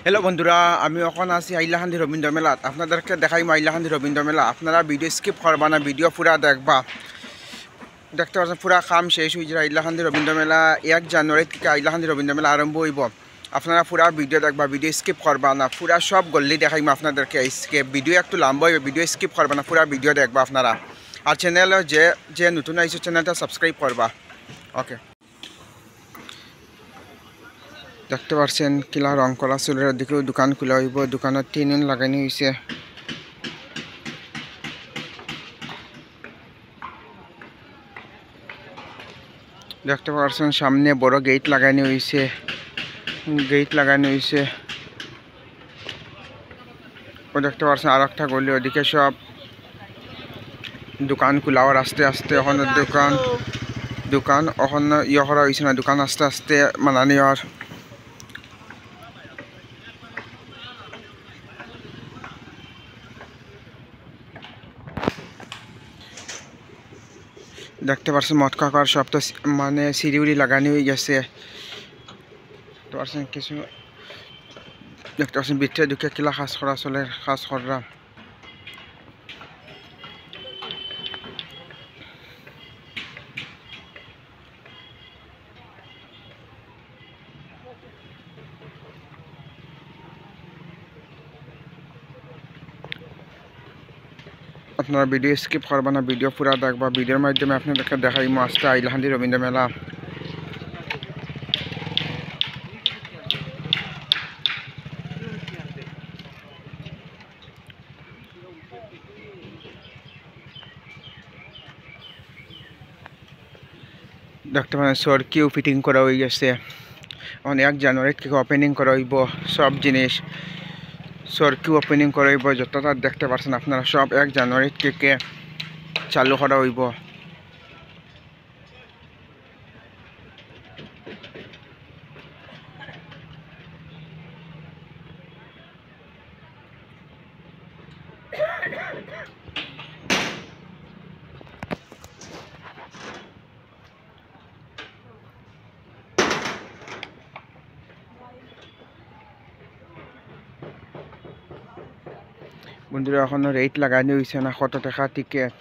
Hello বন্ধুরা, আমি এখন আছি আইলাহান্দি রবীন্দ্র মেলাত। আপনাদেরকে দেখাই আইলাহান্দি রবীন্দ্র মেলা। আপনারা ভিডিও স্কিপ করবা না, ভিডিও পুরা দেখবা। দেখতে পাচ্ছেন পুরা কাম শেষ হয়ে যায়। আইলাহান্দি রবীন্দ্র মেলা 1 জানুয়ারি থেকে আইলাহান্দি রবীন্দ্র মেলা আরম্ভ হইব। আপনারা পুরা ভিডিও দেখবা, ভিডিও স্কিপ করবা না। পুরা সব গল্লি দেখাইম আপনাদেরকে। স্কিপ ভিডিও একটু লম্বা হইবে, ভিডিও স্কিপ করবা না, পুরা ভিডিও দেখবা আপনারা। আর চ্যানেল যে নতুন আইসো চ্যানেলটা সাবস্ক্রাইব করবা। ওকে, দেখতে পাচ্ছেন কিলা রং করা চুলের দিকেও দোকান খোলা হইব। দোকানত টিন লাগানো হয়েছে। দেখতে পাচ্ছেন সামনে বড় গেট লাগানো হয়েছে। ও দেখতে পাচ্ছেন আর একটা গলি, ওদিকে সব দোকান খোলা। আর আস্তে আস্তে এখন দোকান এখন ইয়ে করা হয়েছে না, দোকান আস্তে আস্তে মানানি আর দেখতে পাচ্ছেন মদ কাকার সব তো মানে সিঁড়ি লাগানো হয়ে গেছে। দেখতে পাচ্ছেন কিছু, দেখতে পাচ্ছেন ভিতরে ঢুকে কিলা কাজ করা চলে, কাজ করা। আপনারা ভিডিও স্কিপ করবা না, ভিডিও পুরা দেখবা। ভিডিওর মাধ্যমে আপনাদেরকে দেখাই আজকে আইলাহান্দি রবীন্দ্র মেলা। দেখতে পারেন সরকিও ফিটিং করা হয়ে গেছে। এখন 1 জানুয়ারি থেকে ওপেনিং করা হইব সব জিনিস। সরকিও ওপেনিং করা হইব যতটা দেখতে পাচ্ছেন আপনারা, সব 1 জানুয়ারি থেকে চালু করা হইব। বন্ধুরা এখনো রেট লাগানো হয়েছে না, কত টাকা টিকিট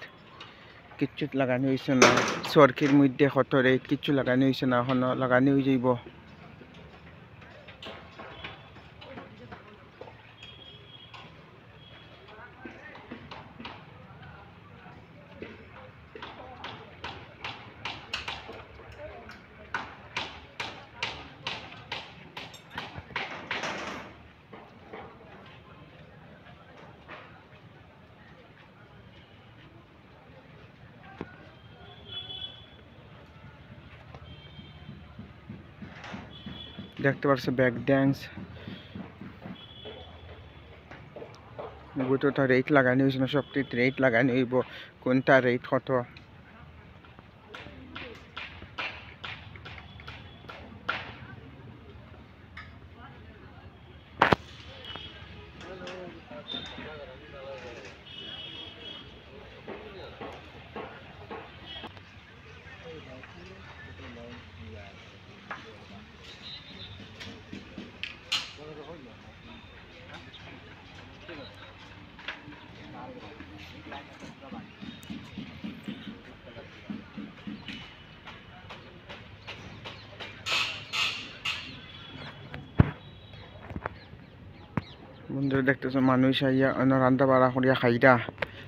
কিচ্ছু লাগানো হয়েছে না। সরকির মধ্যে কত রেট কিচ্ছু লাগানো হয়েছে না, এখনো লাগানো হয়ে যাইব। দেখতে পাচ্ছ ব্যাক ড্যান্স, তো রেট লাগানো হয়েছে না, সবটিতে রেট লাগানো হইব কোনটা রেট কত। বন্ধুরা দেখতেছ মানুষ আইয়া রান্না বাড়া করিয়া খাইরা,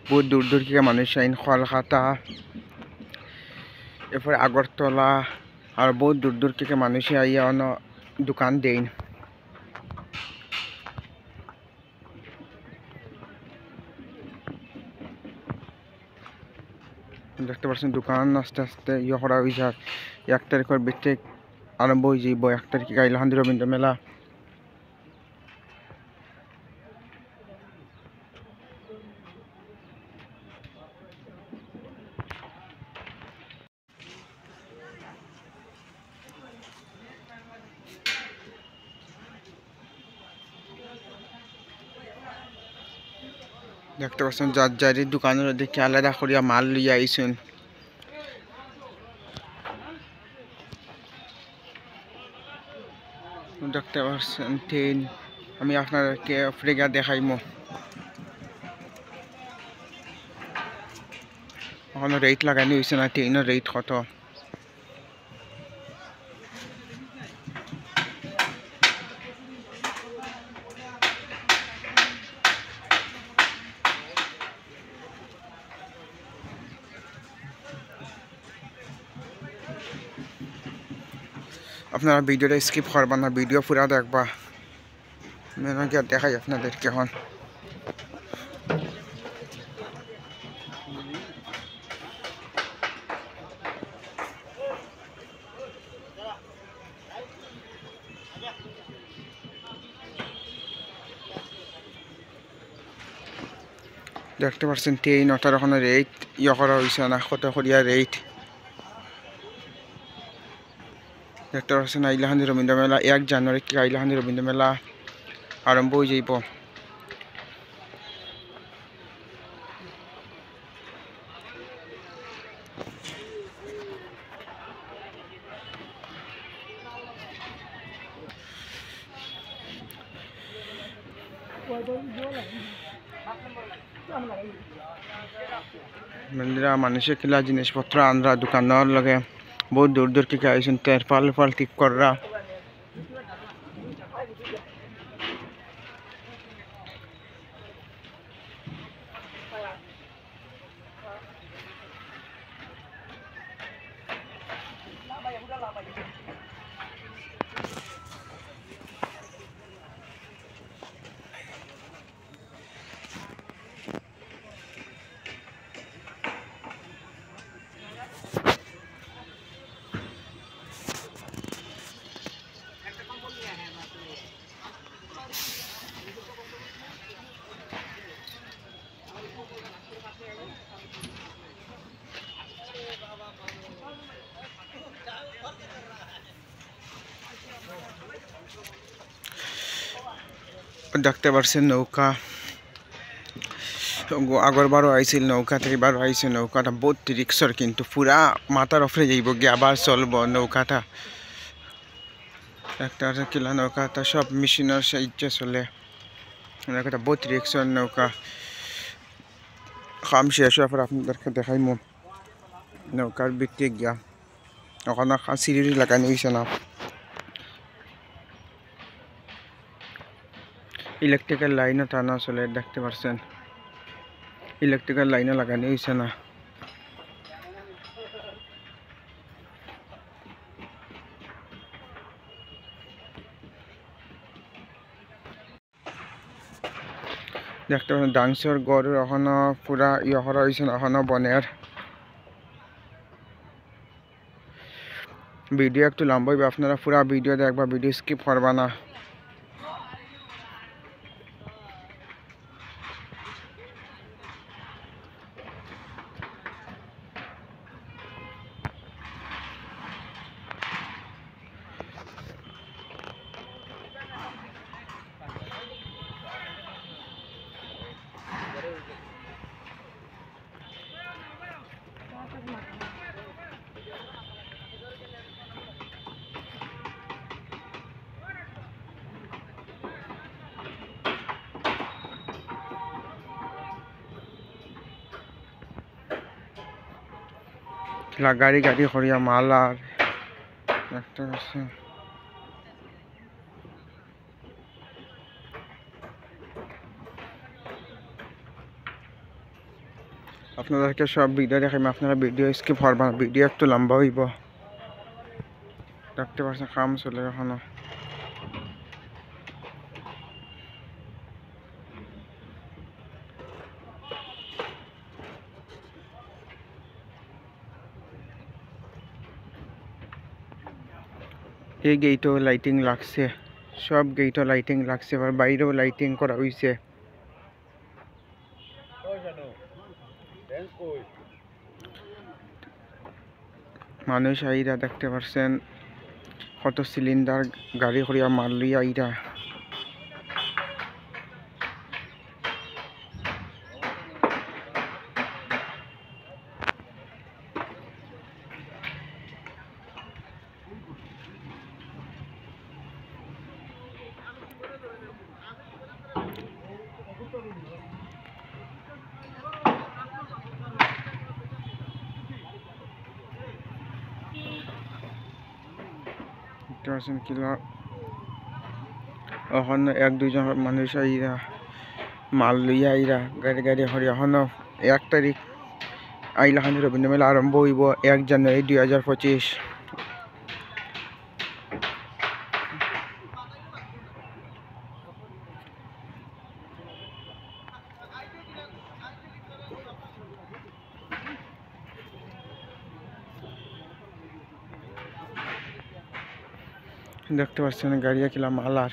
বহুত দূর দূর থেকে মানুষ আইন। কলকাতা, এরপরে আগরতলা, আর বহুত দূর দূর থেকে মানুষ আইয়া দোকান দেন। দেখতে পাচ্ছেন দোকান আস্তে আস্তে ইয়ে করা হয়ে যায়। 1 তারিখের ভিতরে আরম্ভ হয়ে যাইব। 1 তারিখে আইলাহান্দি রবীন্দ্র মেলা। দেখতে পাচ্ছেন যার যারি দোকানের দিকে আলাদা করিয়া মাল লইয়া আইসুন। দেখতে পাচ্ছেন ট্রেন আমি আপনাদেরকে উপরে গিয়ে দেখাইমো। এখনো রেট লাগানি হয়েছে না, ট্রেনের রেট কত। আপনারা ভিডিওটা স্কিপ করবা না, ভিডিও পুরা দেখবা। আমি গিয়ে দেখাই আপনাদেরকে এখন। দেখতে পাচ্ছেন ট্রেন ওটার ওখানে রেট করা হয়েছে না, কত করিয়া রেট। দেখতে পাচ্ছেন আইলাহান্দি রবীন্দ্র মেলা 1 জানুয়ারি থেকে আইলাহান্দি রবীন্দ্র মেলা আরম্ভ হয়ে যাইব। মানুষের খেলা জিনিসপত্র আনরা দোকানের লগে বহুত দূর দূর থেকে আইসেন, তেরপাল ফাল ঠিক কররা। দেখতে পাচ্ছেন নৌকা, আগরবারও আইছিল নৌকা, এবারও আইছে নৌকাটা বহুত রিক্সর, কিন্তু পুরা মাথার উপরে যাইব গিয়ে আবার চলবো নৌকাটা। একটা কিলা নৌকাটা সব মেশিনের সাহায্যে চলে, নৌকাটা বহুত রিক্সর নৌকা। কাম শেষ হওয়ার পর আপনাদেরকে দেখাইমো নৌকার ভিতরে গিয়া। ওখানে সিঁড়ি লাগানো হয়েছে না, ইলেকট্রিক্যাল লাইনও টানা চলে। দেখতে পাচ্ছেন ইলেকট্রিক্যাল লাইনও লাগানো হয়েছে না। দেখতে পাচ্ছেন ডান্সের গড় এখনো পুরা করা হয়েছে না, এখনো বনের। ভিডিও একটু লম্বা হইবে, আপনারা পুরা ভিডিও দেখবা, ভিডিও স্কিপ করবা না। গাড়ি গাড়ি করিয়া মাল আর দেখতে পাচ্ছেন। আপনাদেরকে সব ভিডিও দেখাইম, আপনারা ভিডিও স্কিপ করবেন, ভিডিও একটু লম্বা হইব। দেখতে পাচ্ছেন কাম চলে এখনো। এই গেটও লাইটিং লাগছে, সব গেটও লাইটিং লাগছে, আর বাইরেও লাইটিং করা হয়েছে। মানুষ আইরা দেখতে পাচ্ছেন কত সিলিন্ডার গাড়ি করিয়া মাল লইয়া আইরা। এখন এক দুইজন মানুষ আইরা মাল লইয়া আইরা গাড়ি গাড়ি হরি এখনো 1 তারিখ আইলাহান্দি রবীন্দ্র মেলা আরম্ভ হইব 1 জানুয়ারি 2025। দেখতে পাচ্ছেন গাড়িয়া কিলা মালার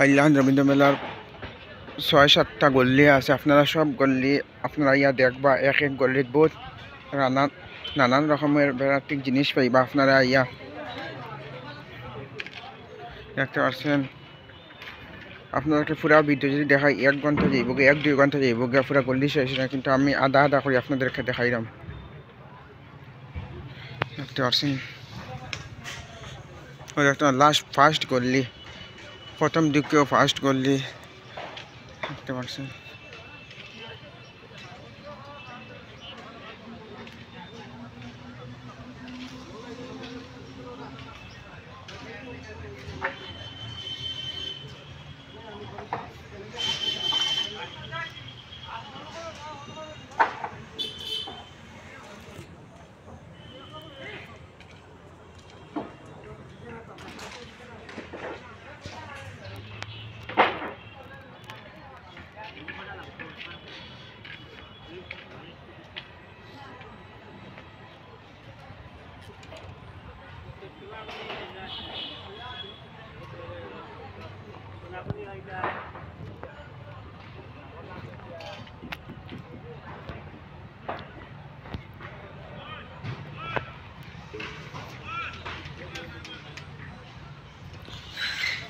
আইলাহান্দি রবীন্দ্র মেলার 6-7টা গল্লি আছে। আপনারা সব গল্লি আপনারা ইয়া দেখবা, এক এক গল্লিত বহুত নানান রকমের ভ্যারাইটিক জিনিস পাইবা। আপনারা ইয়া দেখতে পাচ্ছেন। আপনাদেরকে পুরা ভিডিও যদি দেখাই 1 ঘন্টা যাইব, 1-2 ঘন্টা যাইব, পুরা গল্লি শেষ না, কিন্তু আমি আধা আধা করে আপনাদেরকে দেখাইলাম। দেখতে পাচ্ছেন ওই একটা লাস্ট ফার্স্ট গল্লি, প্রথম দিকেও ফার্স্ট গল্লি দেখতে পাচ্ছেন।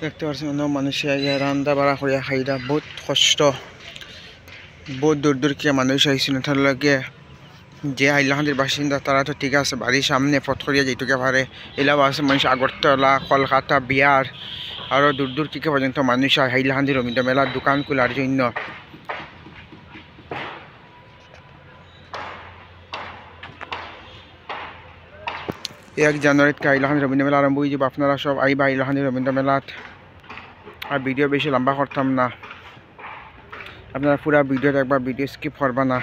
দেখতে পাচ্ছেন মানুষে রান্না বাড়া করিয়া খাইরা বহুত কষ্ট, বহুত দূর দূর কে মানুষ আইসিন। তার লগে যে হাইলাকান্দির বাসিন্দা তারা তো ঠিক আছে, বাড়ির সামনে পথ করিয়া যেটুকে পারে। এলাও আছে মানুষ আগরতলা, কলকাতা, বিহার, আরও দূর দূর থেকে পর্যন্ত মানুষ হয় হাইলাকান্দি রবীন্দ্র মেলার দোকান খোলার জন্য। এক জানুয়ারিতে হাইলাকান্দি রবীন্দ্র মেলা আরম্ভ হয়ে যাব। আপনারা সব আইবা হাইলাকান্দি রবীন্দ্র মেলাত। আর ভিডিও বেশি লম্বা করতাম না, আপনারা পুরা ভিডিও দেখবা, ভিডিও স্কিপ করবা না।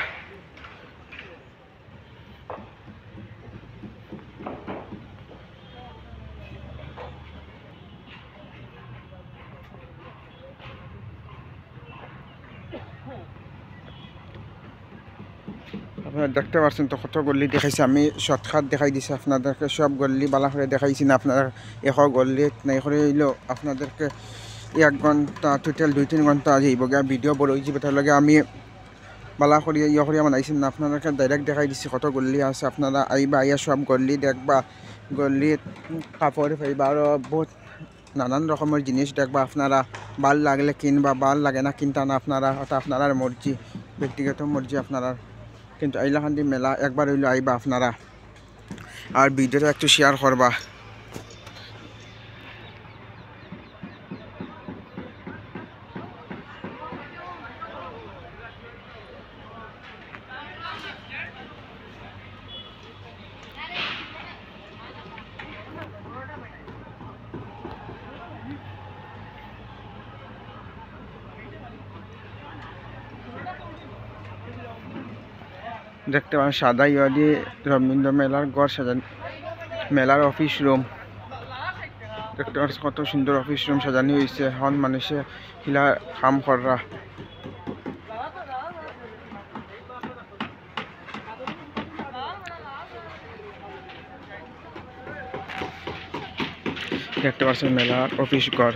আপনারা দেখতে পাচ্ছেন তো কত গল্লি দেখাইছে, আমি শর্টকাট দেখাই দিছি আপনাদেরকে। সব গল্লি বালা করে দেখাইছি না, আপনারা এশ গল্লিত নাই করে হইলেও আপনাদেরকে 1 ঘন্টা টোটাল 2-3 ঘন্টা যাইব গিয়া ভিডিও বড় হয়ে যাবে। তার লগে আমি বালা করিয়া ইয়ে করিয়া বানাইছি না, আপনাদেরকে ডাইরেক্ট দেখাই দিছি কত গল্লি আছে। আপনারা আইবা, আইয়া সব গল্লি দেখবা, গল্লিত কাপড় পাইবা, আরও বহুত নানান রকমের জিনিস দেখবা। আপনারা ভাল লাগলে কিনবা, ভাল লাগে না কিনতা না, আপনারা ওটা আপনার মর্জি, ব্যক্তিগত মর্জি আপনারা। কিন্তু হাইলাকান্দি মেলা একবার হইলে আইবা আপনারা, আর ভিডিওটা একটু শেয়ার করবা। দেখতে পাবেন সাদা ইয়া দিয়ে রবীন্দ্র মেলার ঘর সাজান, মেলার অফিস রুম দেখতে পাচ্ছেন কত সুন্দর অফিস রুম সাজানো হয়েছে। এখন মানুষে হিলা কাম করা। দেখতে পাচ্ছেন মেলার অফিস ঘর।